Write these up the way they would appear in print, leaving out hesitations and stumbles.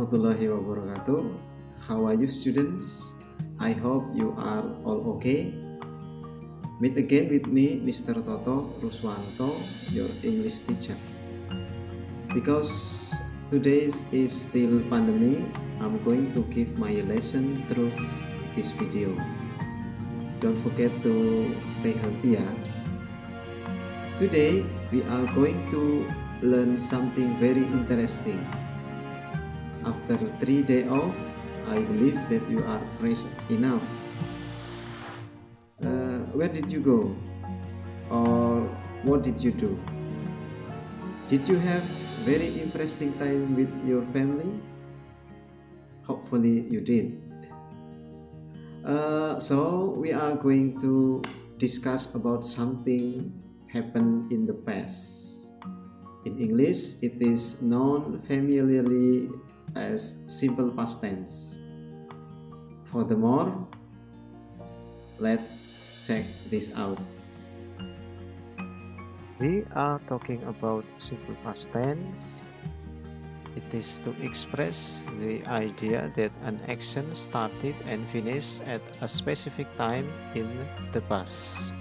warahmatullahi wabarakatuh. How are you students? I hope you are all okay. Meet again with me, Mr. Toto Ruswanto, your English teacher. Because today is still pandemic, I'm going to give my lesson through this video. Don't forget to stay healthy, ya. Today we are going to learn something very interesting. After 3 days off, I believe that you are fresh enough. Where did you go? Or what did you do? Did you have very interesting time with your family? Hopefully you did. So we are going to discuss about something happened in the past. In English, it is known familiarly as simple past tense. Furthermore, let's check this out. We are talking about simple past tense. It is to express the idea that an action started and finished at a specific time in the past.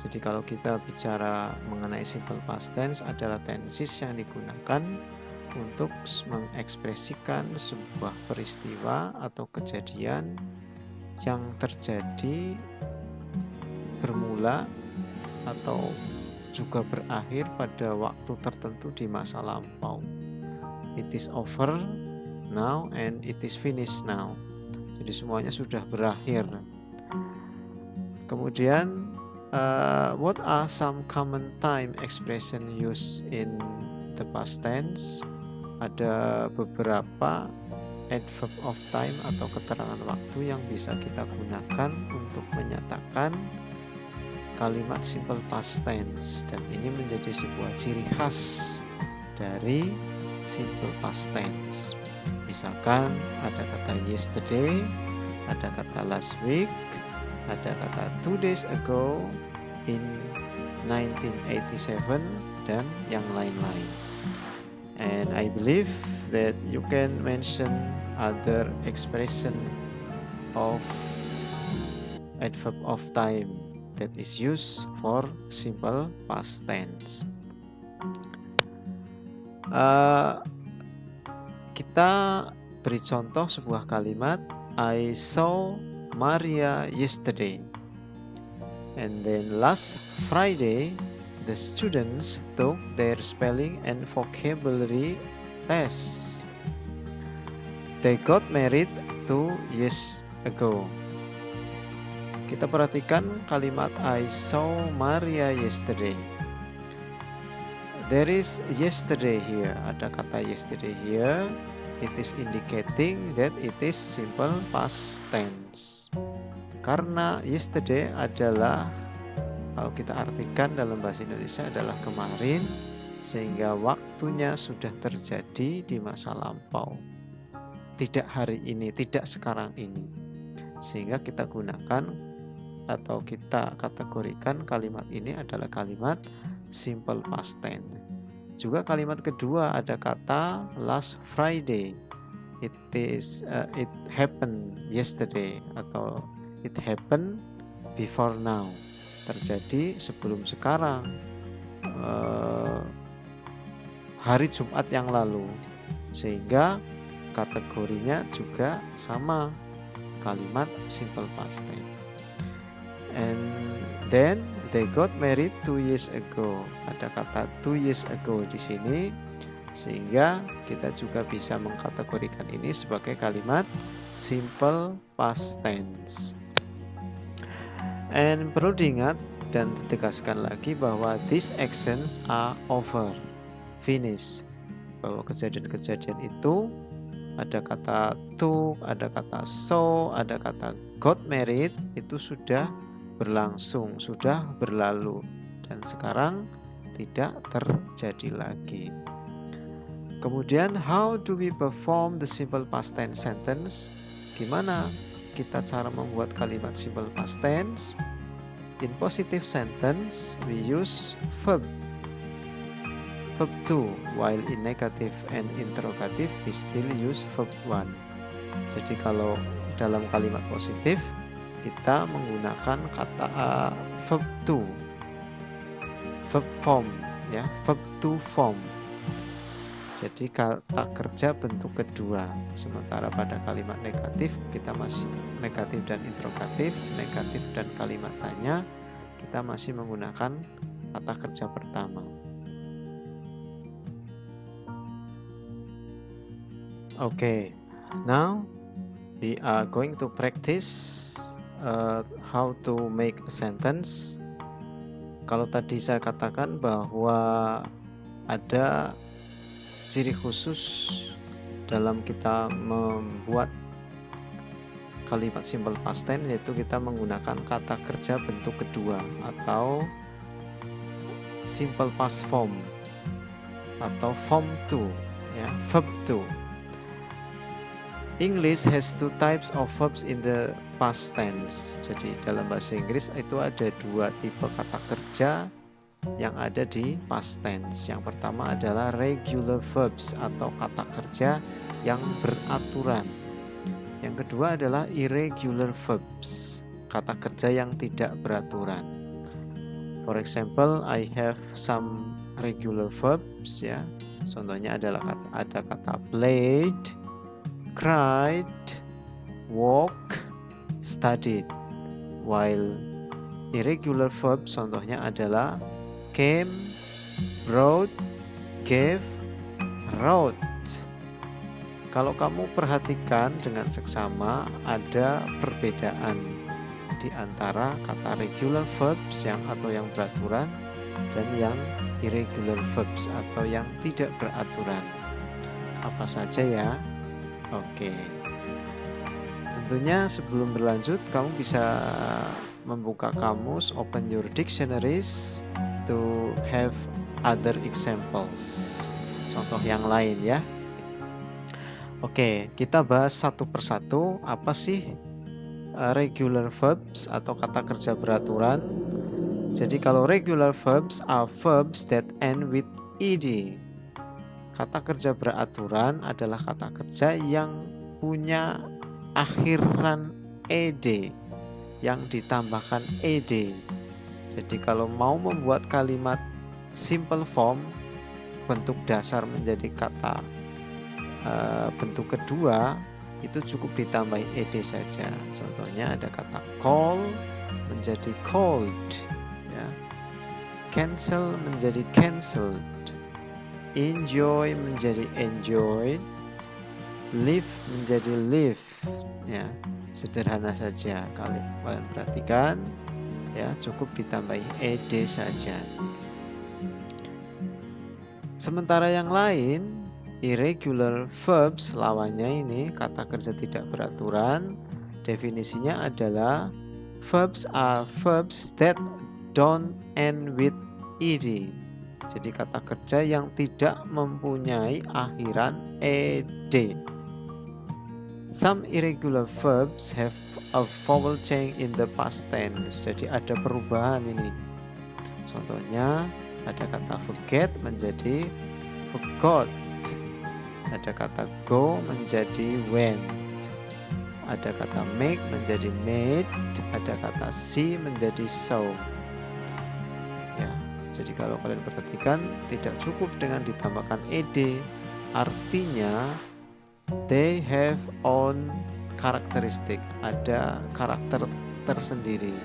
Jadi kalau kita bicara mengenai simple past tense adalah tenses yang digunakan untuk mengekspresikan sebuah peristiwa atau kejadian yang terjadi, bermula atau juga berakhir pada waktu tertentu di masa lampau. It is over now and it is finished now. Jadi semuanya sudah berakhir. Kemudian what are some common time expression used in the past tense? Ada beberapa adverb of time atau keterangan waktu yang bisa kita gunakan untuk menyatakan kalimat simple past tense, dan ini menjadi sebuah ciri khas dari simple past tense. Misalkan ada kata yesterday, ada kata last week, ada kata 2 days ago, in 1987, dan yang lain-lain. And I believe that you can mention other expression of adverb of time that is used for simple past tense. Kita beri contoh sebuah kalimat, I saw Maria yesterday. And then last Friday, the students took their spelling and vocabulary tests. They got married 2 years ago. Kita perhatikan kalimat I saw Maria yesterday. There is yesterday here. Ada kata yesterday here. It is indicating that it is simple past tense. Karena yesterday adalah, kalau kita artikan dalam bahasa Indonesia, adalah kemarin, sehingga waktunya sudah terjadi di masa lampau. Tidak hari ini, tidak sekarang ini. Sehingga kita gunakan atau kita kategorikan kalimat ini adalah kalimat simple past tense. Juga kalimat kedua ada kata last Friday. It happened yesterday atau it happened before now. Terjadi sebelum sekarang, hari Jumat yang lalu. Sehingga kategorinya juga sama, kalimat simple past tense. And then they got married 2 years ago. Ada kata 2 years ago di sini, sehingga kita juga bisa mengkategorikan ini sebagai kalimat simple past tense. And perlu diingat dan ditegaskan lagi bahwa these actions are over, finish. Bahwa kejadian-kejadian itu ada kata took, ada kata saw, ada kata got married, itu sudah berlangsung, sudah berlalu, dan sekarang tidak terjadi lagi. Kemudian how do we perform the simple past tense sentence? Gimana kita cara membuat kalimat simple past tense? In positive sentence we use verb verb to, while in negative and interrogative we still use verb one. Jadi kalau dalam kalimat positif kita menggunakan kata verb to, verb form ya, verb to form. Jadi kata kerja bentuk kedua. Sementara pada kalimat negatif kita masih negatif dan interrogatif, negatif dan kalimat tanya kita masih menggunakan kata kerja pertama. Okay, now we are going to practice how to make a sentence. Kalau tadi saya katakan bahwa ada ciri khusus dalam kita membuat kalimat simple past tense, yaitu kita menggunakan kata kerja bentuk kedua atau simple past form atau form to ya, verb to. English has two types of verbs in the past tense. Jadi dalam bahasa Inggris itu ada dua tipe kata kerja yang ada di past tense. Yang pertama adalah regular verbs atau kata kerja yang beraturan. Yang kedua adalah irregular verbs, kata kerja yang tidak beraturan. For example, I have some regular verbs ya. Contohnya adalah ada kata played, cried, walk, studied. While irregular verbs contohnya adalah came, brought, gave, wrote. Kalau kamu perhatikan dengan seksama ada perbedaan di antara kata regular verbs atau yang beraturan dan yang irregular verbs atau yang tidak beraturan. Apa saja ya? Oke. Tentunya sebelum berlanjut kamu bisa membuka kamus, open your dictionaries to have other examples, contoh yang lain ya. Oke, kita bahas satu persatu. Apa sih regular verbs atau kata kerja beraturan? Jadi kalau regular verbs are verbs that end with ed. Kata kerja beraturan adalah kata kerja yang punya akhiran ed, yang ditambahkan ed. Jadi kalau mau membuat kalimat simple form, bentuk dasar menjadi kata bentuk kedua, itu cukup ditambahi ed saja. Contohnya ada kata call menjadi called ya. Cancel menjadi cancelled. Enjoy menjadi enjoyed. Live menjadi live ya. Sederhana saja, kalian perhatikan ya, cukup ditambahi ed saja. Sementara yang lain, irregular verbs, lawannya ini kata kerja tidak beraturan, definisinya adalah verbs are verbs that don't end with ed. Jadi kata kerja yang tidak mempunyai akhiran ed. Some irregular verbs have a vowel change in the past tense. Jadi ada perubahan ini. Contohnya ada kata forget menjadi forgot. Ada kata go menjadi went. Ada kata make menjadi made. Ada kata see menjadi saw. Ya, jadi kalau kalian perhatikan tidak cukup dengan ditambahkan ed. Artinya they have own karakteristik, ada karakter tersendiri,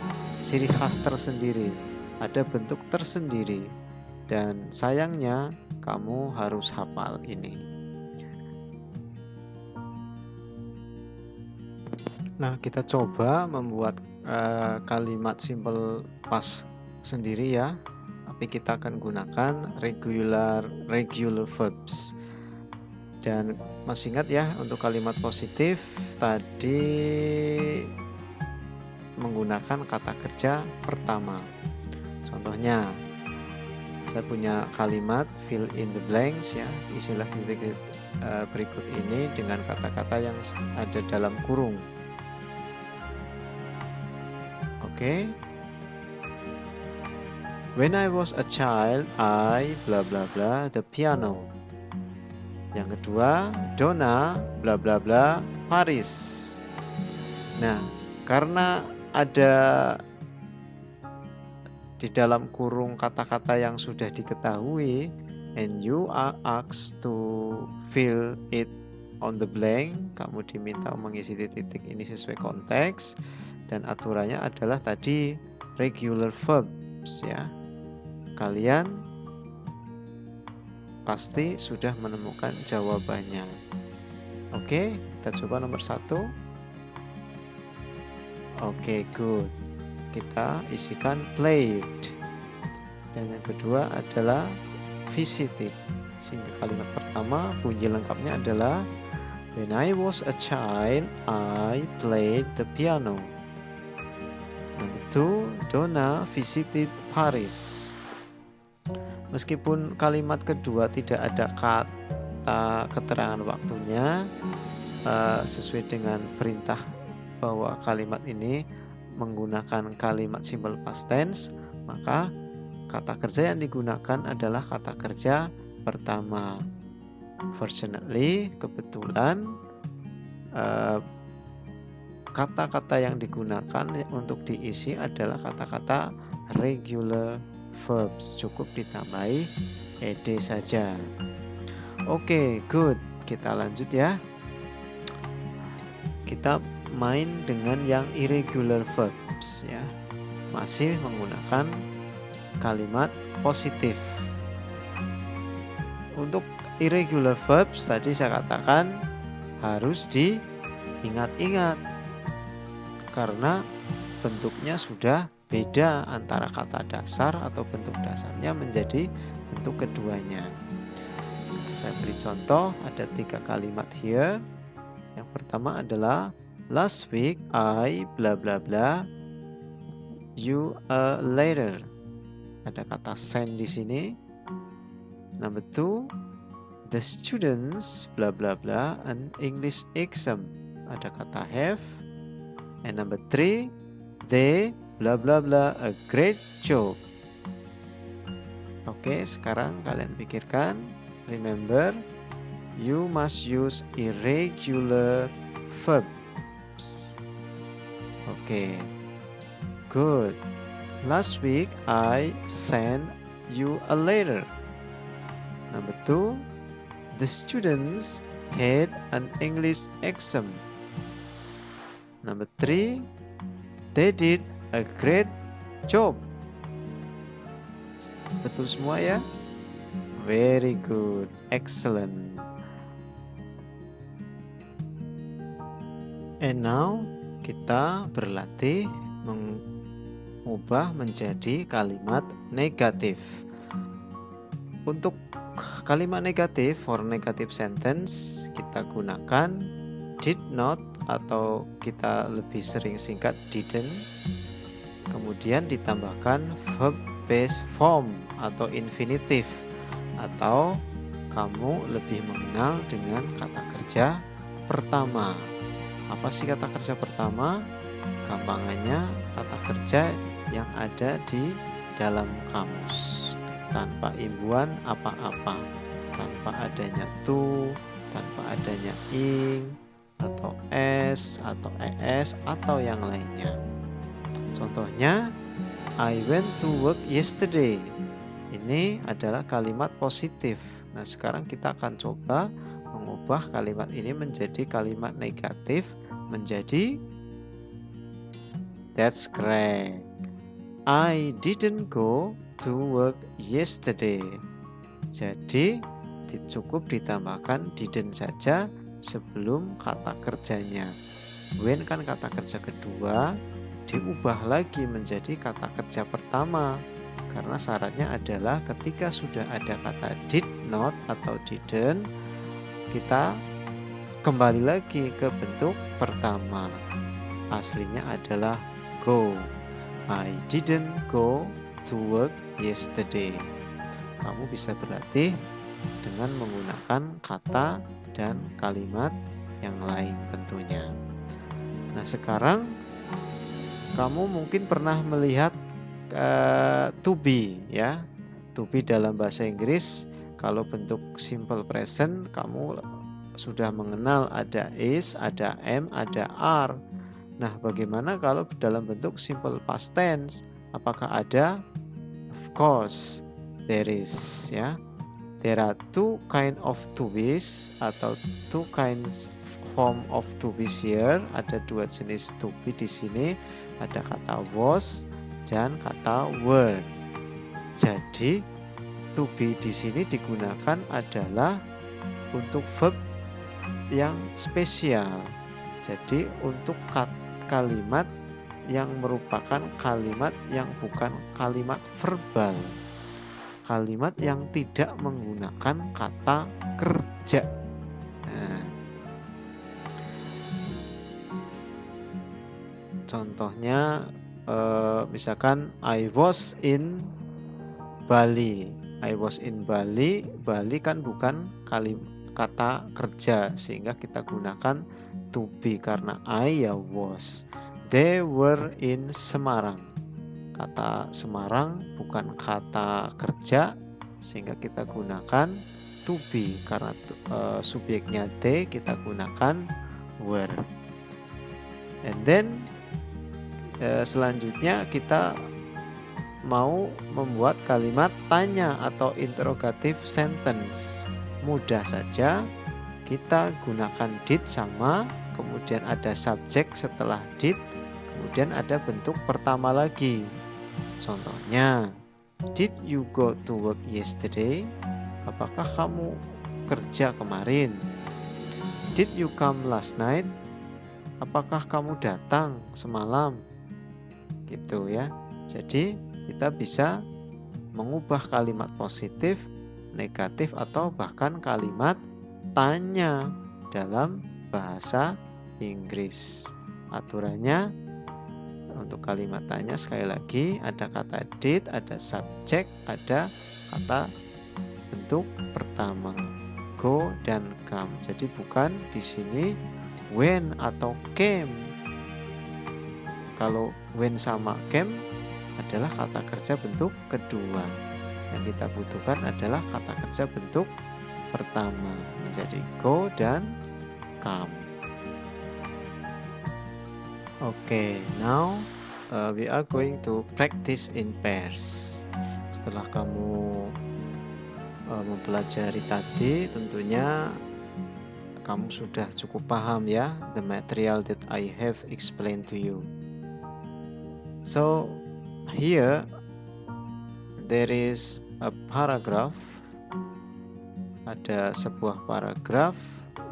ciri khas tersendiri, ada bentuk tersendiri, dan sayangnya kamu harus hafal ini. Nah, kita coba membuat kalimat simple past sendiri ya, tapi kita akan gunakan regular verbs. Dan masih ingat ya, untuk kalimat positif tadi menggunakan kata kerja pertama. Contohnya, saya punya kalimat fill in the blanks ya, isilah titik berikut ini dengan kata-kata yang ada dalam kurung. Oke. When I was a child, I bla bla bla the piano. Yang kedua, Donna bla bla bla Paris. Nah, karena ada di dalam kurung kata-kata yang sudah diketahui, and you are asked to fill it on the blank, kamu diminta mengisi titik ini sesuai konteks, dan aturannya adalah tadi regular verbs ya. Kalian pasti sudah menemukan jawabannya. Oke, kita coba nomor 1. Oke, good. Kita isikan played. Dan yang kedua adalah visited. Sehingga kalimat pertama bunyi lengkapnya adalah when I was a child, I played the piano. Number 2, Donna visited Paris. Meskipun kalimat kedua tidak ada kata keterangan waktunya, sesuai dengan perintah bahwa kalimat ini menggunakan kalimat simple past tense, maka kata kerja yang digunakan adalah kata kerja pertama. Fortunately, kebetulan kata-kata yang digunakan untuk diisi adalah kata-kata regular verbs, cukup ditambahi ed saja. Oke, good. Kita lanjut ya. Kita main dengan yang irregular verbs ya. Masih menggunakan kalimat positif. Untuk irregular verbs tadi saya katakan harus diingat-ingat karena bentuknya sudah beda antara kata dasar atau bentuk dasarnya menjadi bentuk keduanya. Saya beri contoh, ada 3 kalimat here. Yang pertama adalah last week I bla bla bla you later. Ada kata send di sini. Number 2, the students bla bla bla an English exam. Ada kata have. And number 3, they bla bla bla a great job. Oke, sekarang kalian pikirkan. Remember, you must use irregular verbs. Oke, good. Last week I sent you a letter. Number 2, the students had an English exam. Number 3, they did a great job. Betul semua ya? Very good, excellent. And now kita berlatih mengubah menjadi kalimat negatif. Untuk kalimat negatif, for negative sentence, kita gunakan did not atau kita lebih sering singkat didn't. Kemudian ditambahkan verb base form atau infinitive, atau kamu lebih mengenal dengan kata kerja pertama. Apa sih kata kerja pertama? Gampangannya kata kerja yang ada di dalam kamus tanpa imbuhan apa-apa, tanpa adanya to, tanpa adanya ing atau s atau es atau yang lainnya. Contohnya, I went to work yesterday. Ini adalah kalimat positif. Nah, sekarang kita akan coba mengubah kalimat ini menjadi kalimat negatif menjadi that's correct. I didn't go to work yesterday. Jadi cukup ditambahkan didn't saja sebelum kata kerjanya. When kan kata kerja kedua, diubah lagi menjadi kata kerja pertama. Karena syaratnya adalah ketika sudah ada kata did not atau didn't, kita kembali lagi ke bentuk pertama. Aslinya adalah go. I didn't go to work yesterday. Kamu bisa berlatih dengan menggunakan kata dan kalimat yang lain tentunya. Nah, sekarang kamu mungkin pernah melihat to be ya. To be dalam bahasa Inggris kalau bentuk simple present kamu sudah mengenal ada is, ada am, ada are. Nah, bagaimana kalau dalam bentuk simple past tense? Apakah ada? Of course, there is ya. There are two kind of to be's atau two kinds form of to be's here. Ada dua jenis to be di sini. Ada kata was dan kata were. Jadi to be di sini digunakan adalah untuk verb yang spesial. Jadi untuk kalimat yang merupakan kalimat yang bukan kalimat verbal. Kalimat yang tidak menggunakan kata kerja. Nah, contohnya misalkan I was in Bali. I was in Bali. Bali kan bukan kata kerja, sehingga kita gunakan to be karena I ya was. They were in Semarang. Kata Semarang bukan kata kerja, sehingga kita gunakan to be karena subjeknya they, kita gunakan were. And then selanjutnya kita mau membuat kalimat tanya atau interrogative sentence. Mudah saja, kita gunakan did sama, kemudian ada subjek setelah did, kemudian ada bentuk pertama lagi. Contohnya, did you go to work yesterday? Apakah kamu kerja kemarin? Did you come last night? Apakah kamu datang semalam? Gitu ya. Jadi kita bisa mengubah kalimat positif, negatif, atau bahkan kalimat tanya dalam bahasa Inggris. Aturannya untuk kalimat tanya sekali lagi ada kata did, ada subjek, ada kata bentuk pertama go dan come. Jadi bukan di sini when atau came. Kalau when sama came adalah kata kerja bentuk kedua. Yang kita butuhkan adalah kata kerja bentuk pertama, menjadi go dan come. Okay, now we are going to practice in pairs. Setelah kamu mempelajari tadi, tentunya kamu sudah cukup paham ya the material that I have explained to you. So here there is a paragraph. Ada sebuah paragraf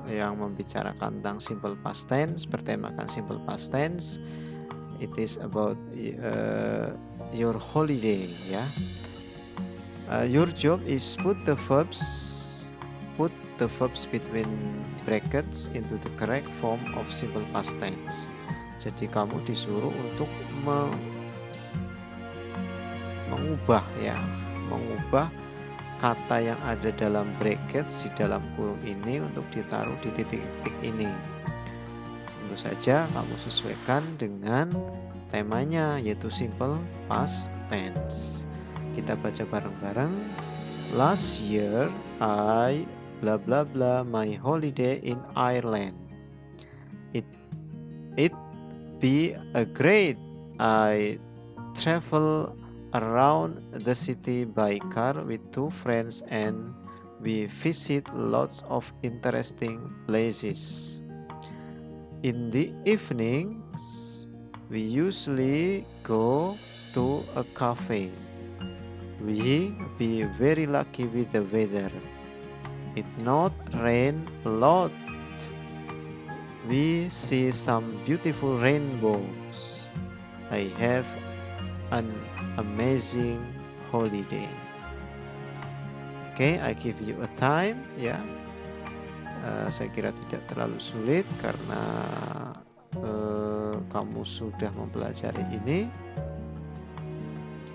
yang membicarakan tentang simple past tense, bertemakan simple past tense. It is about your holiday ya. Your job is put the verbs between brackets into the correct form of simple past tense. Jadi kamu disuruh untuk mengubah kata yang ada dalam brackets di dalam kurung ini untuk ditaruh di titik-titik ini. Tentu saja kamu sesuaikan dengan temanya, yaitu simple past tense. Kita baca bareng-bareng. Last year I blah blah blah my holiday in Ireland. It be a great. I travel around the city by car with 2 friends and we visit lots of interesting places. In the evenings, we usually go to a cafe. We be very lucky with the weather. It not rain a lot. We see some beautiful rainbows. I have an amazing holiday. Okay, I give you a time ya. Saya kira tidak terlalu sulit karena kamu sudah mempelajari ini.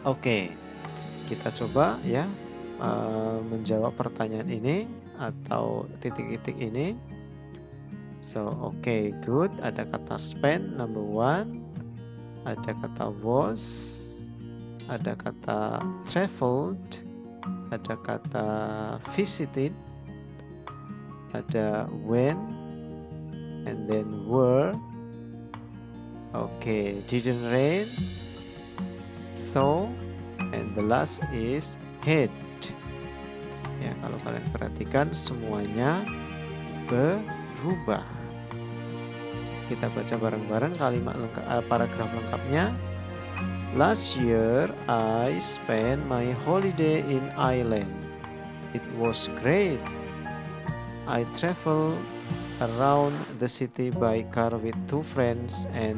Oke, kita coba ya menjawab pertanyaan ini atau titik-titik ini. So, okay, good. Ada kata spend number 1. Ada kata was. ada kata traveled, ada kata visited, ada when, and then were. Okay, didn't rain, so, and the last is had. Ya, kalau kalian perhatikan semuanya berubah. Kita baca bareng-bareng kalimat lengkap, paragraf lengkapnya. Last year I spent my holiday in Ireland. It was great. I traveled around the city by car with 2 friends and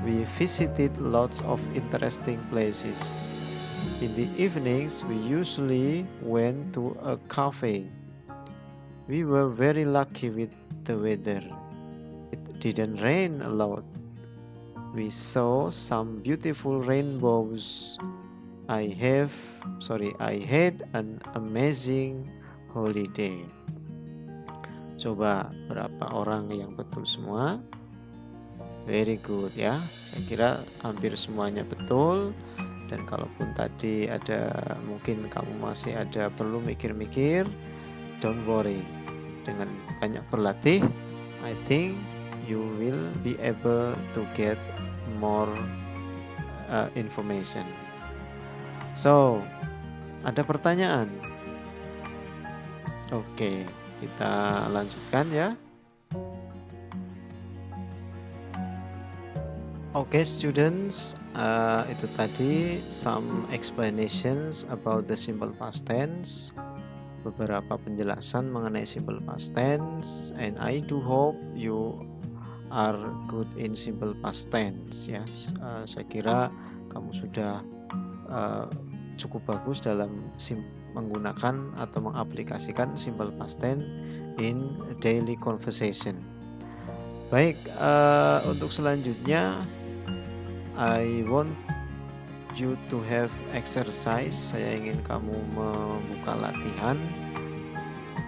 we visited lots of interesting places. In the evenings, we usually went to a cafe. We were very lucky with the weather. It didn't rain a lot. We saw some beautiful rainbows. I had an amazing holiday. Coba berapa orang yang betul semua? Very good ya. Saya kira hampir semuanya betul. Dan kalaupun tadi ada mungkin kamu masih ada perlu mikir-mikir, don't worry. Dengan banyak berlatih, I think you will be able to get more information. So, ada pertanyaan? Oke, kita lanjutkan ya. Okay, students, itu tadi some explanations about the simple past tense, beberapa penjelasan mengenai simple past tense, and I do hope you are good in simple past tense ya. Saya kira kamu sudah cukup bagus dalam menggunakan atau mengaplikasikan simple past tense in daily conversation. Baik, untuk selanjutnya I want you to have exercise. Saya ingin kamu membuka latihan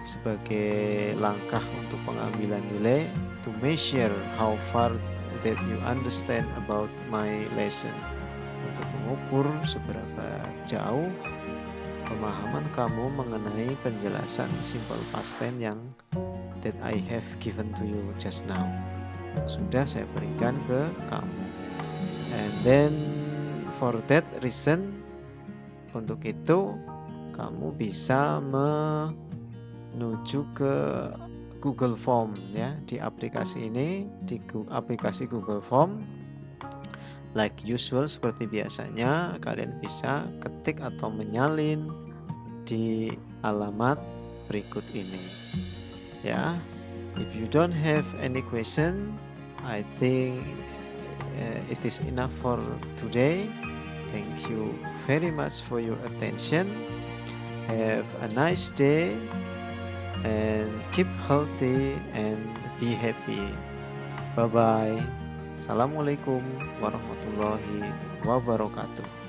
sebagai langkah untuk pengambilan nilai, to measure how far that you understand about my lesson, untuk mengukur seberapa jauh pemahaman kamu mengenai penjelasan simple past tense yang that I have given to you just now, sudah saya berikan ke kamu. And then for that reason, untuk itu kamu bisa menuju ke Google Form ya, di aplikasi ini, di aplikasi Google Form. Like usual, seperti biasanya kalian bisa ketik atau menyalin di alamat berikut ini ya. If you don't have any question, I think it is enough for today. Thank you very much for your attention. Have a nice day and keep healthy and be happy. Bye bye. Assalamualaikum warahmatullahi wabarakatuh.